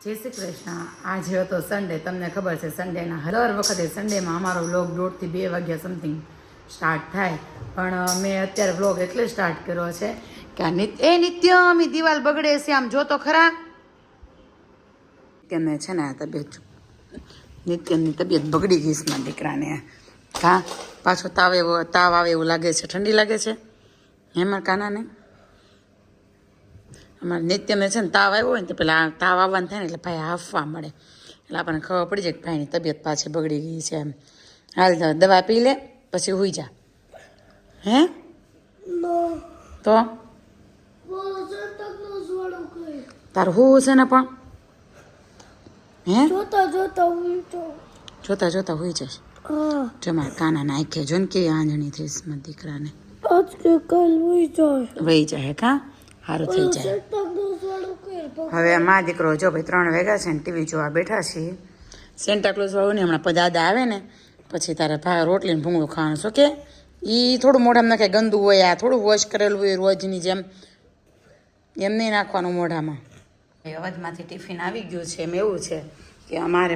જય શ્રી કૃષ્ણ. આજે હતો સન્ડે. તમને ખબર છે સન્ડેના દર વખતે સન્ડેમાં અમારો વ્લોગ 1:30 થી 2 વાગ્યા સમથિંગ સ્ટાર્ટ થાય, પણ મેં અત્યારે વ્લોગ એટલે સ્ટાર્ટ કર્યો છે કે આ નિત્યમ દિવાલ બગડે છે, આમ જો તો ખરા. નિત્યમને છે ને આ નિત્યમની તબિયત બગડી ગઈ છે મારા દીકરાને. હા, પાછો તાવ આવે એવું લાગે છે. ઠંડી લાગે છે હેમર કાનાને. અમારે નિત્યમને છે ને તાવ આવ્યો હોય ને તો પેલા તાવ આવવાનું થાય ને એટલે ભાઈ હાફવા મળે, એટલે આપણને ખબર પડી જાય કે ભાઈની તબિયત પાછી બગડી ગઈ છે એમ. હાલ દવા પી લે પછી હુઈ જા. હે તો તારું હું છે ને પણ હે જોતા જોતા હુઈ જશે. જો મારા કાના નાખે જો ને કેવી આંજણી થઈશ મારા દીકરાને. વહી જાય કા સારું થઈ જાય. હવે મારા દીકરો જો ભાઈ 3 વાગ્યા છે ને ટીવી જોવા બેઠા છીએ. સેન્ટા ક્લોઝ વાળું ને હમણાં દાદા આવે ને પછી તારે રોટલી ને ભૂંગળું ખાવાનું. શું કે એ થોડું મોઢામાં નાખે, ગંદુ હોય, આ થોડું વોશ કરેલું હોય રોજની જેમ, એમ નહીં નાખવાનું મોઢામાં. અવધમાંથી ટિફિન આવી ગયું છે. એમ એવું છે કે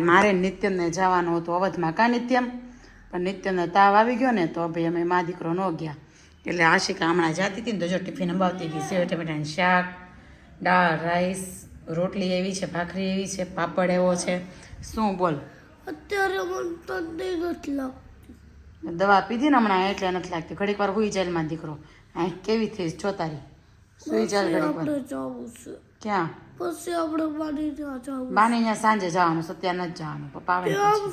મારે નિત્યમને જવાનું હતું અવધમાં. કા નિત્યમ? પણ નિત્યમને તાવ આવી ગયો ને તો ભાઈ અમે મા દીકરો ન ગયા. એટલે આશિકા હમણાં જતી હતી ને તો જો ટિફિન અંબાવતી ગઈ. સેવ ટમેટાનું શાક, દાળ, રાઈસ, રોટલી એવી છે, ભાખરી એવી છે, પાપડ એવો છે. શું બોલ? અત્યારે મને તો નથી લાગતી. દવા પીધી ને હમણાં એટલે નથી લાગતી. ઘડીક વાર હુઈ જાય માં દીકરો. આ કેવી થઈ છો તારી? સુઈ ચાલ ઘડીક વાર. ક્યાં? પછી આપણે બાની ત્યાં સાંજે જવાનું. અત્યારે નથી જવાનું. પપ્પા આવે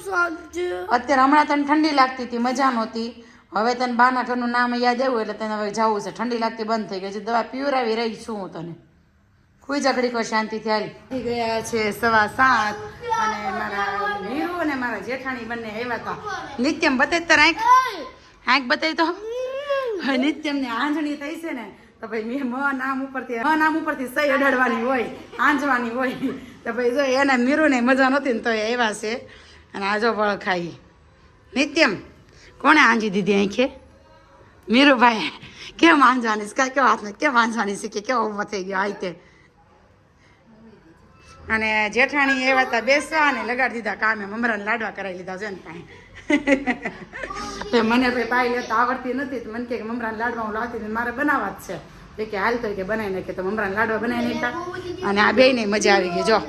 સાંજે. અત્યારે હમણાં તને ઠંડી લાગતી હતી, મજા નહોતી. હવે તને બાના ઘરનું નામ યાદ આવ્યું એટલે તને હવે જવું છે. ઠંડી લાગતી બંધ થઈ ગઈ છે. દવા પીવરાવી રહી છું હું તને. કોઈ ઝઘડી કોઈ શાંતિથી હાલી. થઈ ગયા છે 7:15 અને મારા વીરુ અને મારા જેઠાણી બંને આવ્યા હતા. નિત્યમ બતાવી તાર આંખ બતાવી તો. હવે નિત્યમને આંજણી થઈ છે ને તો ભાઈ મેં નામ ઉપરથી સહી અડાડવાની હોય, આંજવાની હોય. તો ભાઈ જો એને મીરુને મજા નહોતી ને તો એ આવ્યા છે અને આજો ફળ ખાઈ. નિત્યમ કોણે આંજી દીધી આંખે? મીરુભાઈ કેમ આંજવાની છે? કેવો હાથને કેમ આંજવાની શીખી? કેવો ઉભો થઈ ગયો આઈતે. અને જેઠાણી એવા હતા બેસવા અને લગાડી દીધા કામે. મમરાને લાડવા કરાવી લીધા છે ને કાંઈ. મને ભાઈ પાઈ લેતા આવડતી નથી તો મને કે મમરાને લાડવા હું લાવતી મારે બનાવવા જ છે. કે હાલ તો કે બનાવી નાખે તો મમરાને લાડવા બનાવી નાખ્યા. અને આ બેયને મજા આવી ગઈ. જો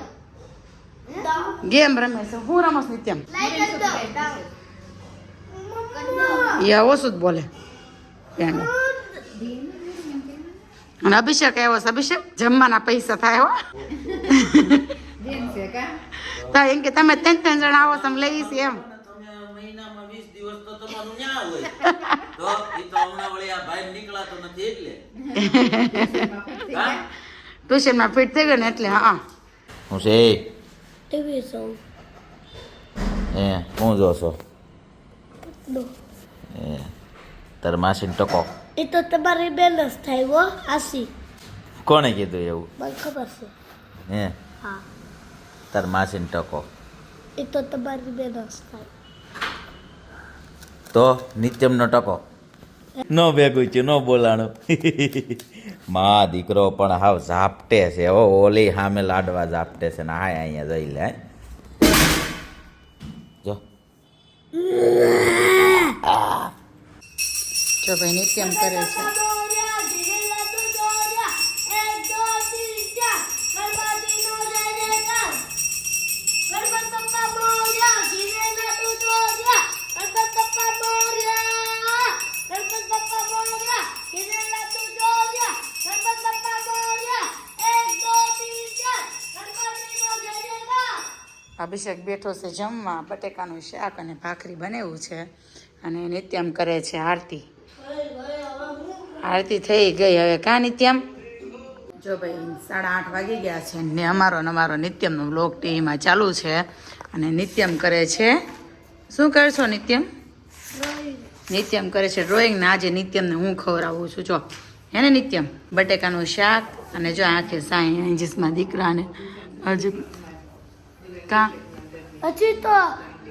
ગેમ રમે છે. હું રમસ નિત્યમ? એ ઓછું જ બોલે. અને અભિષેક આવ્યો છે. અભિષેક જમવાના પૈસા થાય હો. તો એમ કે તમે 3 જણા આવો તમે લઈશ એમ. ટ્યુશનમાં ફિટ થઈ ગયો ને એટલે. હા હું છે હું જોશો તાર માસીને ટકો? એ તો તમારી બેલેન્સ થાય હો આસી. કોણે કીધું એવું? મને ખબર છે. હે હા, તાર માસીને ટકો એ તો તમારી બેલેન્સ થાય. તો નિત્યમનો ટકો ન ભેગું છે, ન બોલાણું. મા દીકરો પણ હાવ ઝાપટે છે. હો ઓલી સામે લાડવા ઝાપટે છે ને હાય અહીંયા જઈ લે. જો જો ભાઈ નિત્યમ કરે છે. અભિષેક બેઠો છે જમવા. બટેકાનું શાક અને ભાખરી બનાવ્યું છે અને નિત્યમ કરે છે આરતી. આરતી થઈ ગઈ હવે. કા નિત્યમ? જો ભાઈ 8:30 વાગી ગયા છે ને અમારો નિત્યમનો વ્લોગ ટીવીમાં ચાલુ છે અને નિત્યમ કરે છે. શું કરશો નિત્યમ? નિત્યમ કરે છે ડ્રોઈંગ ને આજે નિત્યમને હું ખવડાવું છું. જો હે ને નિત્યમ? બટેકાનું શાક અને જો આંખે સાઈ એન્જીસમાં દીકરાને હજુ કા હજી તો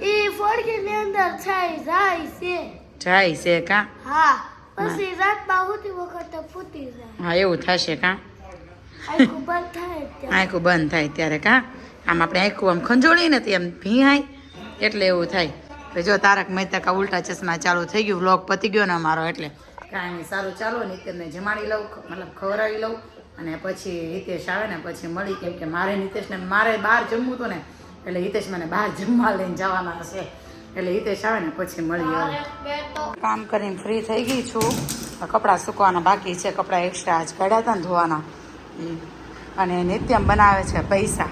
એ ફોડકીની અંદર જાય છે કા? હા, પછી રાતમાં હોતી વખતે ફૂટી જાય. હા એવું થશે કા? આખું બંધ થાય ત્યારે કા? આમ આપણે આખું આમ ખંજોળીએ ને તે એમ ભીહાય એટલે એવું થાય. તો જો તારક મહેતા કા ઉલ્ટા ચશ્મા ચાલુ થઈ ગયું, વ્લોગ પતી ગયો ને અમારો, એટલે કાંઈ નહીં, સારું ચાલો. નિત્યને જમાડી લઉં, મતલબ ખવડાવી લઉં, અને પછી હિતેશ આવે ને પછી મળી. કેમ કે મારે નિતેશને મારે બહાર જમવું હતું ને, એટલે હિતેશ મને બહાર જમવા લઈને જવાના હશે, એટલે હિતેશ આવે ને પછી મળી. કામ કરીને ફ્રી થઈ ગઈ છું. કપડાં સુકવાના બાકી છે, કપડાં એક્સ્ટ્રા આજ કાઢ્યા હતા ને ધોવાના. અને નિત્યમ બનાવે છે પૈસા.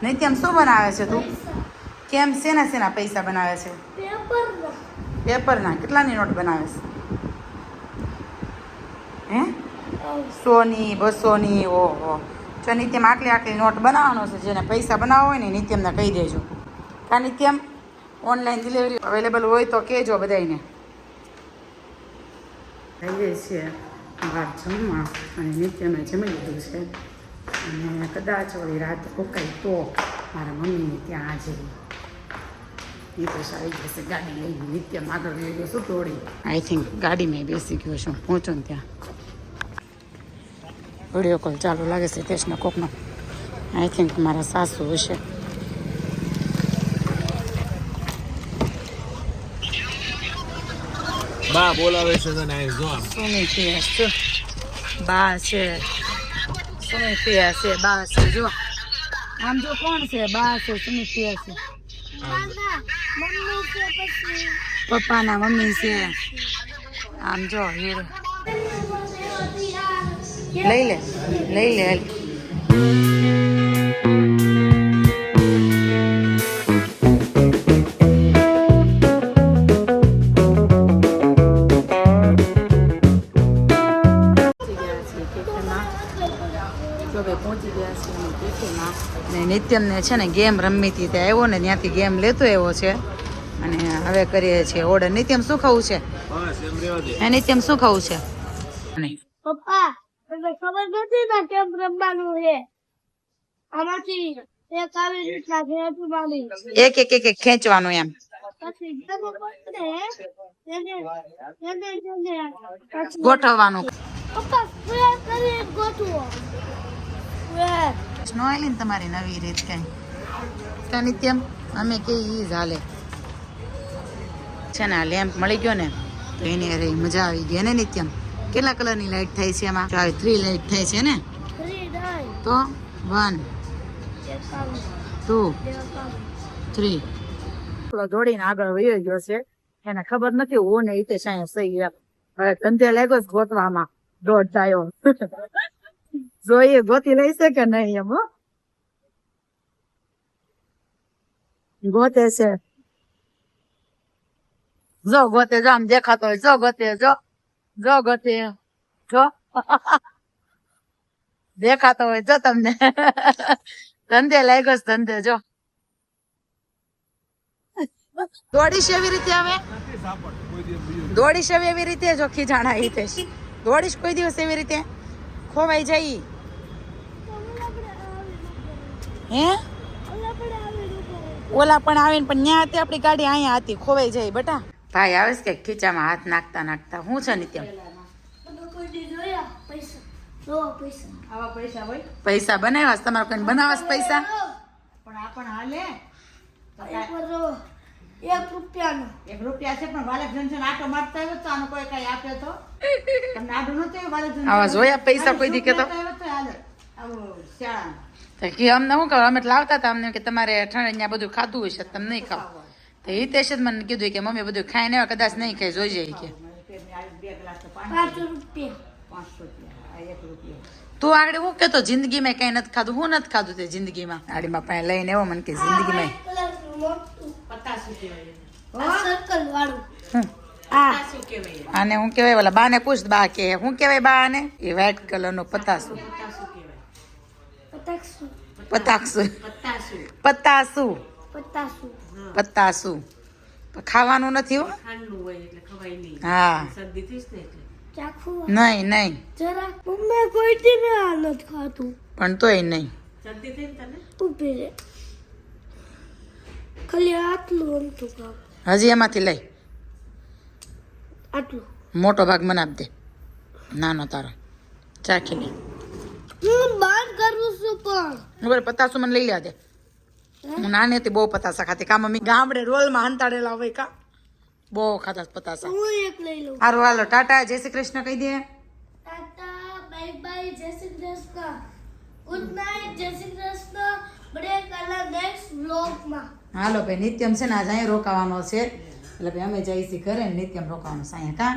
નિત્યમ શું બનાવે છે તું? કેમ શેના શેના પૈસા બનાવે છે? પેપરના. કેટલાની નોટ બનાવે છે? હે 100ની 200ની? ઓહો. જો નિત્યમ આટલી નોટ બનાવવાનો છે. જેને પૈસા બનાવવા હોય ને નિત્યમને કહી દેજો. કા નિત્યમ? ઓનલાઈન ડિલિવરી અવેલેબલ હોય તો કહેજો બધાને. જઈએ છીએ બહાર જમવા, અને નિત્યમે જમી લીધું છે. અને કદાચ ઓલી રાત રોકાય તો મારા મમ્મીને ત્યાં હાજરી. નિતેશ આવી જશે ગાડી લઈને. નિત્યમ આગળ લઈ ગયો શું દોડી. આઈ થિંક ગાડીમાં બેસી ગયો છું. પહોંચો ને ત્યાં વિડીયો કોલ ચાલુ લાગે છે હિતેશનો કોકનો. આઈ થિંક મારા સાસુ હશે. બા બોલાવે છે તને અહીં જો. સુમી પિયા છે, બા છે. સુમી પિયા છે, બા છે. જો આમ જો કોણ છે? બા છે, સુમી પિયા છે. મમ્મી છે પછી પપ્પાના મમ્મી છે. આમ જો હીરો લઈ લે હાલ. પહોંચી ગયા છે કેફેમાં. ને નિત્યમને છે ને ગેમ રમવી હતી, ત્યાં આવ્યો ને ત્યાંથી ગેમ લેતો આવ્યો છે. અને હવે કરીએ છીએ ઓર્ડર. નિત્યમ શું ખાવું છે? નિત્યમ શું ખાવું છે? પપ્પા તમને ખબર નથી ને કેમ રમવાનું છે? આમાંથી એક આવી રીતના ખેંચવાની, એક ખેંચવાનું એમ. પછી જેને પડે એને પછી ગોઠવવાનું. પપ્પા સ્પ્રે કરી ગોઠવો. નો આલી ને તમારી નવી રીત કઈ કા નિત્યમ? અમે કે ઈ જ હાલે છે ને. આ લેમ્પ મળી ગયો ને તો એની અરે મજા આવી ગઈ ને. નિત્યમ કેટલા કલરની લાઈટ થાય છે એમાં? 3 લાઈટ થાય છે ને. તો 1 2 3 દોડીને આગળ વયો ગયો છે. એને ખબર નથી હું ને હિતેશ અહીંયા સહી. હવે ધંધે લાગ્યો ગોતવામાં દોડ થયો. જોઈએ ગોતી લઈ છે કે નહીં એમ. ગોતે છે. જો ગોતે, જો આમ દેખાતો હોય. જો ગોતે, જો ગોતે, જો દેખાતો હોય. જો તમને ધંધે લાગ્યો છે, ધંધે. જો દોડીશ એવી રીતે. હવે દોડીશ એવી રીતે. જો ખીજાણા હિતેશ. દોડીશ કોઈ દિવસ એવી રીતે ખોવાઈ જાય. હે ઓલા પણ આવીને પણ ન્યા હતી આપણી ગાડી, અહીંયા હતી, ખોવાઈ જાય બેટા. ભાઈ આવે છે કે ખીચામાં હાથ નાખતા નાખતા. શું છે નિત્યમ? પૈસા બનાવ્યા છે તમારે? કઈ બનાવવા છે પૈસા? પણ આ પણ હાલે. 1 રૂપિયાનો 1 રૂપિયા છે પણ વાલે જંજન આટો મારતા આવ્યો તો આનો કોઈ કઈ આપ્યો તો તમને આડું નતું વાલે જંજન આવા જોયા પૈસા કોઈ દી કેતો? હાલે આવું શાળા કે અમને શું કહો, અમે તો લાવતા હતા અમને કે તમારે ઠંડ બધું ખાધું હશે તમે નહીં ખાવ. તો હિતેશ જ મને કીધું કે મમ્મી બધું ખાઈ ને કદાચ નહીં ખાઈ, જોઈ જાય કે 2 ગ્લાસ તો 5 રૂપિયા 5 રૂપિયા 1 રૂપિયા. તું આગળ શું કેતો જિંદગીમાં કઈ નથી ખાધું? હું નથી ખાધું તે જિંદગીમાં? ગાડીમાં પાસે લઈને એવો મને કે જિંદગીમાં સર્કલ વાળું આને શું કહેવાય? ઓલા બાને પૂછ, બા કે શું કહેવાય બા આને? એ વ્હાઈટ કલર નો પતાસું. પતાસું પતાસું પતાસું ખાવાનું નથી હો. હા નહીં નહીં જરાક મમ્મી કોઈ દી નથી ખાતું પણ તોય નહીં. ઉભી રે ખાલી આટલું અમતું કાપ. હજી એમાંથી લઈ આટલું મોટો ભાગ મને આપી દે. નાનો તારો ચાખી લે. હું બાર કરું છું પણ ઉપર પતાસું મને લઈ લે દે. હું નાની હતી બહુ પતાસા ખાતી કા મમ્મી ગામડે રોલમાં હંતાડેલા હોય કા બહુ ખાતા પતાસા હું એક લઈ લઉં હારું હાલો ટાટા જય શ્રી કૃષ્ણ કહી દે ટાટા બાય બાય જય શ્રી કૃષ્ણ ગુડ નાઇટ જય શ્રી કૃષ્ણ બ્રેક કલા નેક્સ્ટ વ્લોગમાં હાલો ભાઈ નિત્યમ છે ને આજે અહીંયા રોકાવાનો છે એટલે ભાઈ અમે જઈશી ઘરે ને નિત્યમ રોકાવાનું છે અહીંયા કા